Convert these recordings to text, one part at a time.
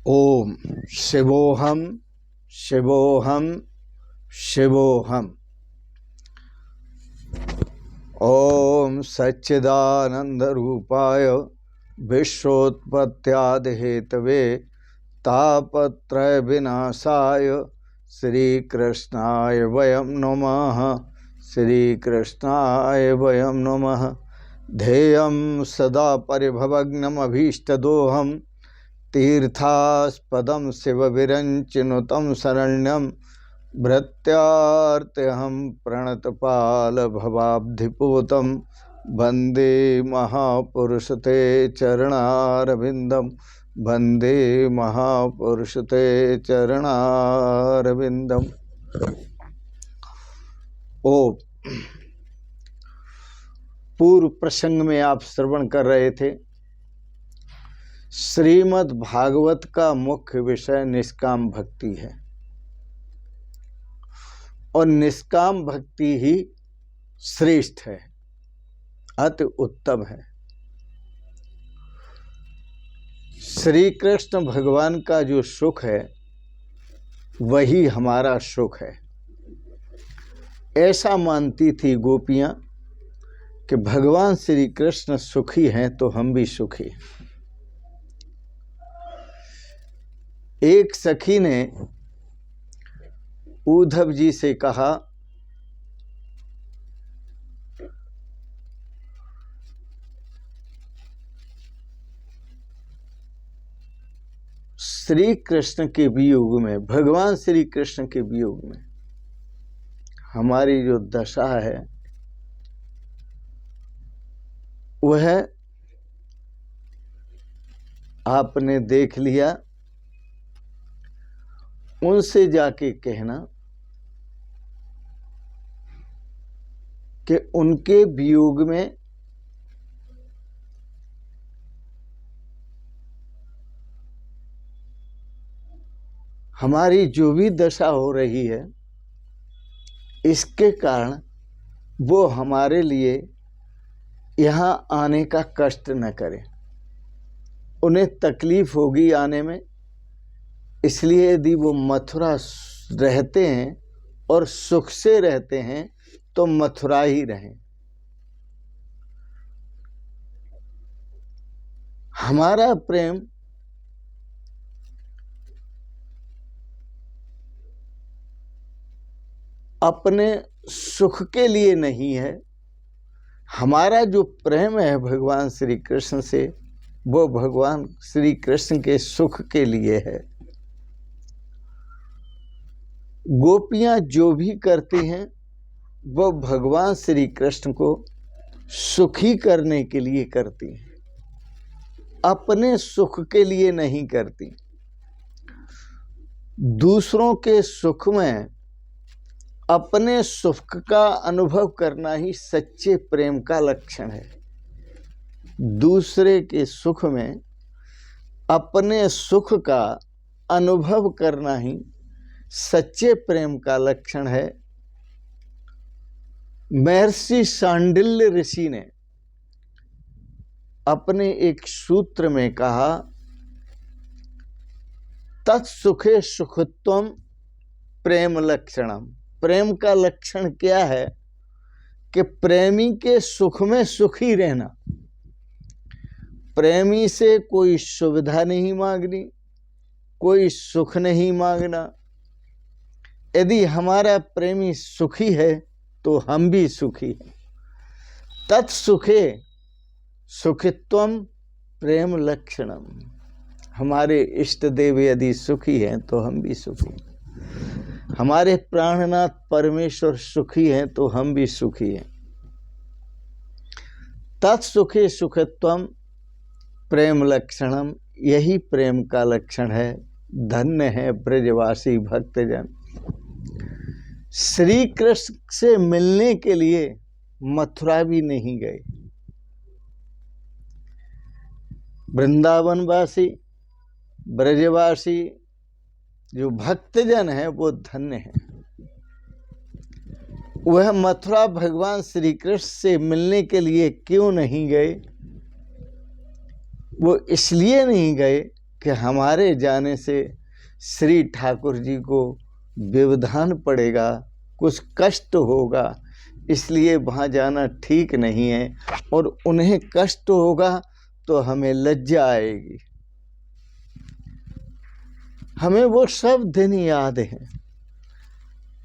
ओम शिवोहम शिवोहम शिवोहम। ओम सच्चिदानंद रूपाय विश्वोत्पत्त्यादि Hathaway तापत्रय विनाशाय श्री कृष्णाय वयं नमः। श्री कृष्णाय वयं नमः। ध्येयं सदा परिभवग्नमभीष्टदोहं तीर्थास्पदं शिवविरञ्चिनुतं शरण्यं भृत्यार्त्यहं प्रणतपालभवाब्धिपूतं वन्दे महापुरुष ते चरणारविन्दं। वन्दे महापुरुष ते चरणारविन्दम्। ओम। पूर्व प्रसंग में आप श्रवण कर रहे थे, श्रीमद् भागवत का मुख्य विषय निष्काम भक्ति है और निष्काम भक्ति ही श्रेष्ठ है, अति उत्तम है। श्री कृष्ण भगवान का जो सुख है वही हमारा सुख है, ऐसा मानती थी गोपियां कि भगवान श्री कृष्ण सुखी हैं तो हम भी सुखी। एक सखी ने उद्धव जी से कहा, श्री कृष्ण के वियोग में, भगवान श्री कृष्ण के वियोग में हमारी जो दशा है वह आपने देख लिया। उनसे जाके कहना कि उनके वियोग में हमारी जो भी दशा हो रही है इसके कारण वो हमारे लिए यहाँ आने का कष्ट न करें। उन्हें तकलीफ होगी आने में, इसलिए यदि वो मथुरा रहते हैं और सुख से रहते हैं तो मथुरा ही रहें। हमारा प्रेम अपने सुख के लिए नहीं है, हमारा जो प्रेम है भगवान श्री कृष्ण से वो भगवान श्री कृष्ण के सुख के लिए है। गोपियां जो भी करती हैं वो भगवान श्री कृष्ण को सुखी करने के लिए करती हैं, अपने सुख के लिए नहीं करती। दूसरों के सुख में अपने सुख का अनुभव करना ही सच्चे प्रेम का लक्षण है। दूसरे के सुख में अपने सुख का अनुभव करना ही सच्चे प्रेम का लक्षण है। महर्षि शांडिल्य ऋषि ने अपने एक सूत्र में कहा, तत्सुखे सुखत्वम प्रेम लक्षणम। प्रेम का लक्षण क्या है कि प्रेमी के सुख में सुखी रहना। प्रेमी से कोई सुविधा नहीं मांगनी, कोई सुख नहीं मांगना। यदि हमारा प्रेमी सुखी है तो हम भी सुखी हैं। तत्सुखे सुखित्वम प्रेम लक्षणम। हमारे इष्ट देव यदि सुखी हैं तो हम भी सुखी हैं। हमारे प्राणनाथ परमेश्वर सुखी हैं तो हम भी सुखी हैं। तत्सुखे सुखत्वम प्रेम लक्षणम, यही प्रेम का लक्षण है। धन्य है ब्रजवासी भक्तजन। श्री कृष्ण से मिलने के लिए मथुरा भी नहीं गए। वृंदावनवासी ब्रजवासी जो भक्तजन है वो धन्य है। वह मथुरा भगवान श्री कृष्ण से मिलने के लिए क्यों नहीं गए? वो इसलिए नहीं गए कि हमारे जाने से श्री ठाकुर जी को व्यवधान पड़ेगा, कुछ कष्ट होगा, इसलिए वहाँ जाना ठीक नहीं है, और उन्हें कष्ट होगा तो हमें लज्जा आएगी। हमें वो सब दिन याद हैं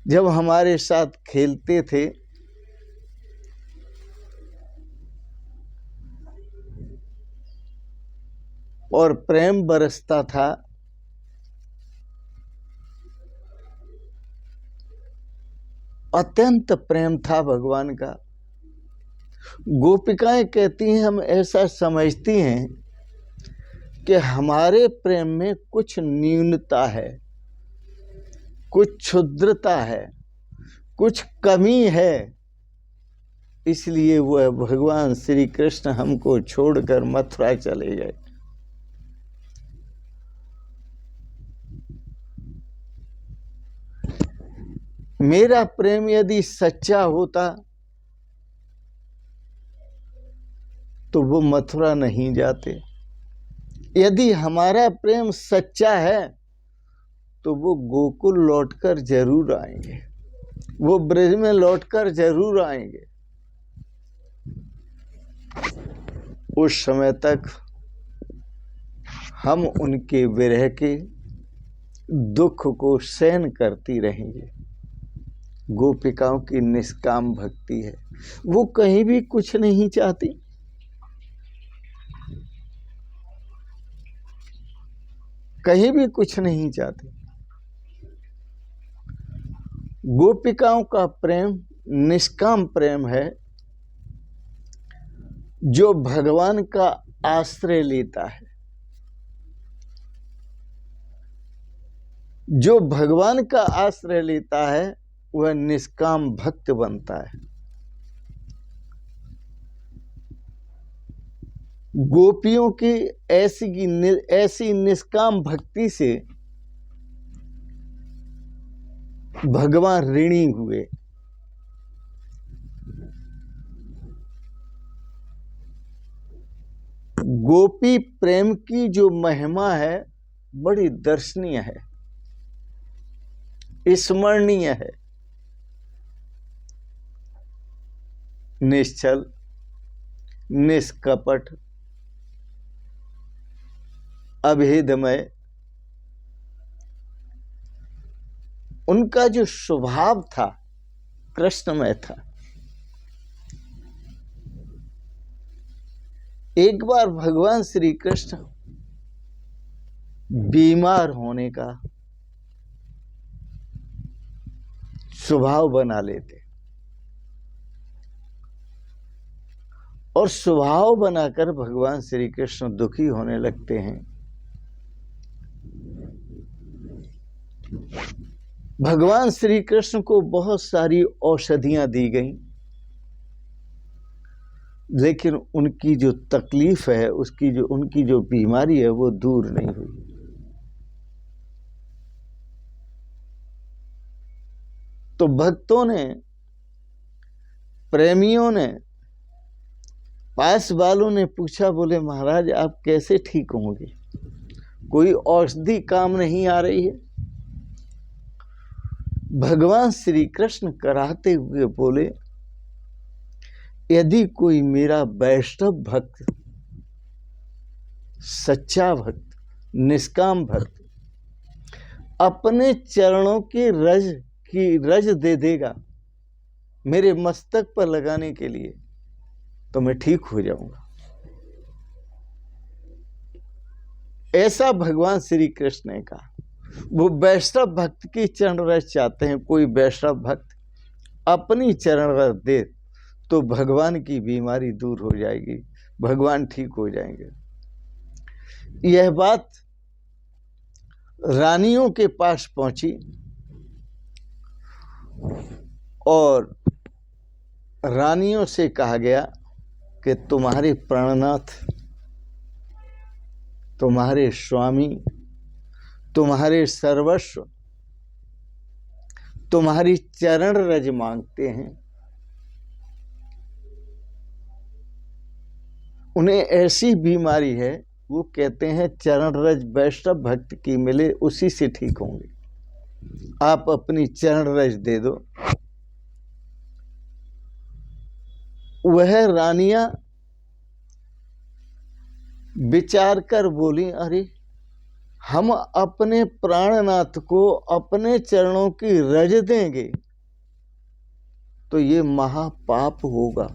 जब हमारे साथ खेलते थे, और प्रेम बरसता था। अत्यंत प्रेम था भगवान का। गोपिकाएं कहती हैं, हम ऐसा समझती हैं कि हमारे प्रेम में कुछ न्यूनता है, कुछ क्षुद्रता है, कुछ कमी है, इसलिए वह भगवान श्री कृष्ण हमको छोड़कर मथुरा चले गए। मेरा प्रेम यदि सच्चा होता तो वो मथुरा नहीं जाते। यदि हमारा प्रेम सच्चा है तो वो गोकुल लौटकर जरूर आएंगे, वो ब्रज में लौटकर जरूर आएंगे। उस समय तक हम उनके विरह के दुख को सहन करती रहेंगे। गोपिकाओं की निष्काम भक्ति है, वो कहीं भी कुछ नहीं चाहती। कहीं भी कुछ नहीं चाहती। गोपिकाओं का प्रेम निष्काम प्रेम है, जो भगवान का आश्रय लेता है। जो भगवान का आश्रय लेता है वह निष्काम भक्त बनता है। गोपियों की ऐसी निष्काम भक्ति से भगवान ऋणी हुए। गोपी प्रेम की जो महिमा है बड़ी दर्शनीय है, स्मरणीय है। निश्चल, निष्कपट, अभेदमय, उनका जो स्वभाव था कृष्णमय था। एक बार भगवान श्री कृष्ण बीमार होने का स्वभाव बना लेते, और स्वभाव बनाकर भगवान श्री कृष्ण दुखी होने लगते हैं। भगवान श्री कृष्ण को बहुत सारी औषधियां दी गईं, लेकिन उनकी जो तकलीफ है, उनकी जो बीमारी है वो दूर नहीं हुई। तो भक्तों ने, प्रेमियों ने, पास वालों ने पूछा, बोले महाराज आप कैसे ठीक होंगे, कोई औषधि काम नहीं आ रही है। भगवान श्री कृष्ण कराते हुए बोले, यदि कोई मेरा वैष्णव भक्त, सच्चा भक्त, निष्काम भक्त अपने चरणों की रज दे देगा मेरे मस्तक पर लगाने के लिए, तो मैं ठीक हो जाऊंगा। ऐसा भगवान श्री कृष्ण ने कहा। वो वैष्णव भक्त की चरण रज चाहते हैं। कोई वैष्णव भक्त अपनी चरण रज दे तो भगवान की बीमारी दूर हो जाएगी, भगवान ठीक हो जाएंगे। यह बात रानियों के पास पहुंची और रानियों से कहा गया कि तुम्हारे प्राणनाथ, तुम्हारे स्वामी, तुम्हारे सर्वस्व, तुम्हारी चरण रज मांगते हैं। उन्हें ऐसी बीमारी है वो कहते हैं चरण रज वैष्णव भक्त की मिले उसी से ठीक होंगे। आप अपनी चरण रज दे दो। वह रानियां विचार कर बोली, अरे हम अपने प्राणनाथ को अपने चरणों की रज देंगे तो ये महापाप होगा।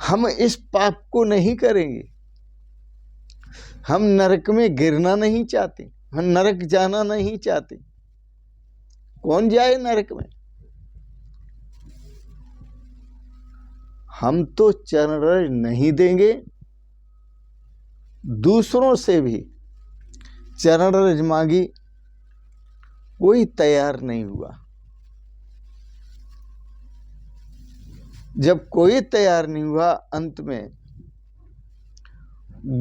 हम इस पाप को नहीं करेंगे। हम नरक में गिरना नहीं चाहते, हम नरक जाना नहीं चाहते। कौन जाए नरक में? हम तो चरण रज नहीं देंगे। दूसरों से भी चरण रज मांगी, कोई तैयार नहीं हुआ। जब कोई तैयार नहीं हुआ, अंत में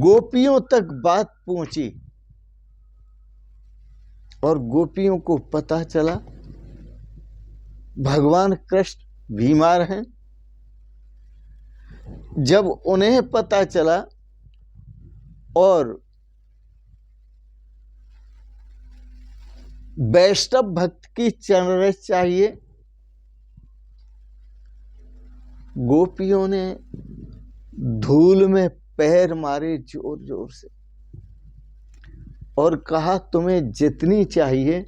गोपियों तक बात पहुंची और गोपियों को पता चला भगवान कृष्ण बीमार हैं। जब उन्हें पता चला और वैष्णव भक्त की चरण रज चाहिए, गोपियों ने धूल में पैर मारे जोर जोर से और कहा, तुम्हें जितनी चाहिए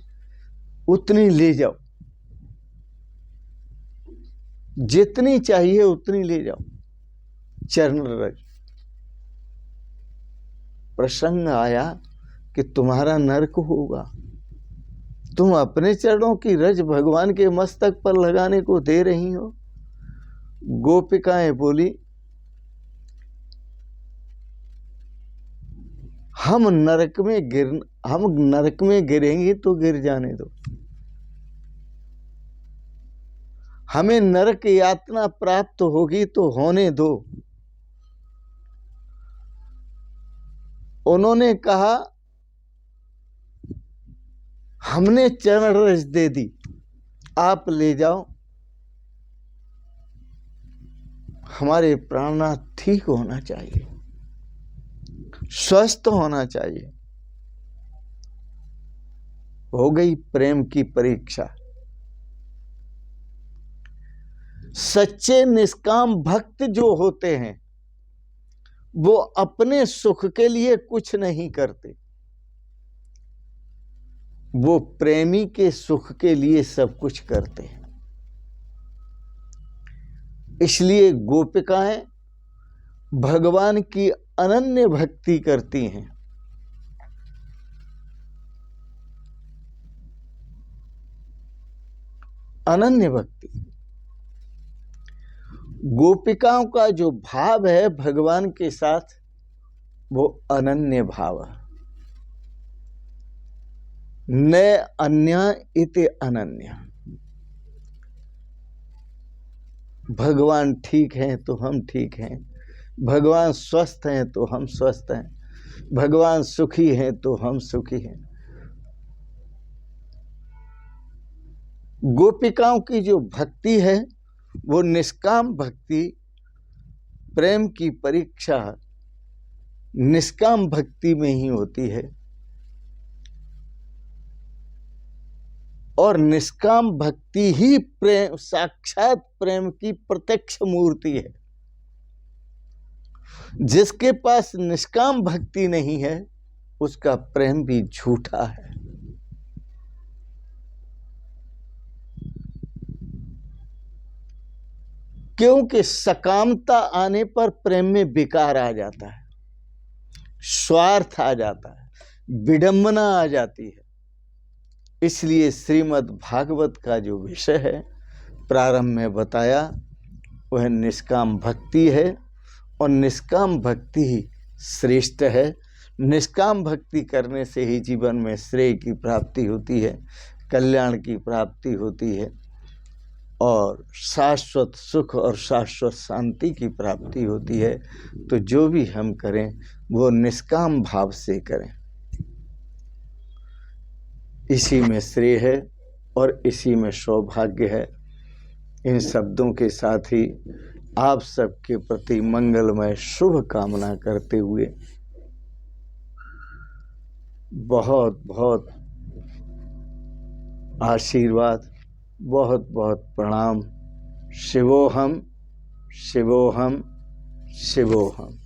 उतनी ले जाओ, जितनी चाहिए उतनी ले जाओ। चरण रज। प्रसंग आया कि तुम्हारा नरक होगा। तुम अपने चरणों की रज भगवान के मस्तक पर लगाने को दे रही हो। गोपिकाएं बोली, हम नरक में गिरेंगे तो गिर जाने दो, हमें नरक यातना प्राप्त होगी तो होने दो। उन्होंने कहा, हमने चरण रज दे दी, आप ले जाओ। हमारे प्राणनाथ ठीक होना चाहिए, स्वस्थ होना चाहिए। हो गई प्रेम की परीक्षा। सच्चे निष्काम भक्त जो होते हैं वो अपने सुख के लिए कुछ नहीं करते, वो प्रेमी के सुख के लिए सब कुछ करते हैं। इसलिए गोपिकाएं भगवान की अनन्य भक्ति करती हैं। अनन्य भक्ति। गोपिकाओं का जो भाव है भगवान के साथ, वो अनन्य भाव है। न अन्य इति अनन्य। भगवान ठीक हैं तो हम ठीक हैं, भगवान स्वस्थ हैं तो हम स्वस्थ हैं, भगवान सुखी हैं तो हम सुखी हैं। गोपिकाओं की जो भक्ति है वो निष्काम भक्ति, प्रेम की परीक्षा निष्काम भक्ति में ही होती है। और निष्काम भक्ति ही प्रेम, साक्षात प्रेम की प्रत्यक्ष मूर्ति है। जिसके पास निष्काम भक्ति नहीं है उसका प्रेम भी झूठा है। क्योंकि सकामता आने पर प्रेम में विकार आ जाता है, स्वार्थ आ जाता है, विडंबना आ जाती है। इसलिए श्रीमद् भागवत का जो विषय है प्रारंभ में बताया वह निष्काम भक्ति है और निष्काम भक्ति ही श्रेष्ठ है। निष्काम भक्ति करने से ही जीवन में श्रेय की प्राप्ति होती है, कल्याण की प्राप्ति होती है और शाश्वत सुख और शाश्वत शांति की प्राप्ति होती है। तो जो भी हम करें वो निष्काम भाव से करें, इसी में श्रेय है और इसी में सौभाग्य है। इन शब्दों के साथ ही आप सबके प्रति मंगलमय शुभ कामना करते हुए बहुत बहुत आशीर्वाद, बहुत बहुत प्रणाम। शिवोहम शिवोहम शिवोहम।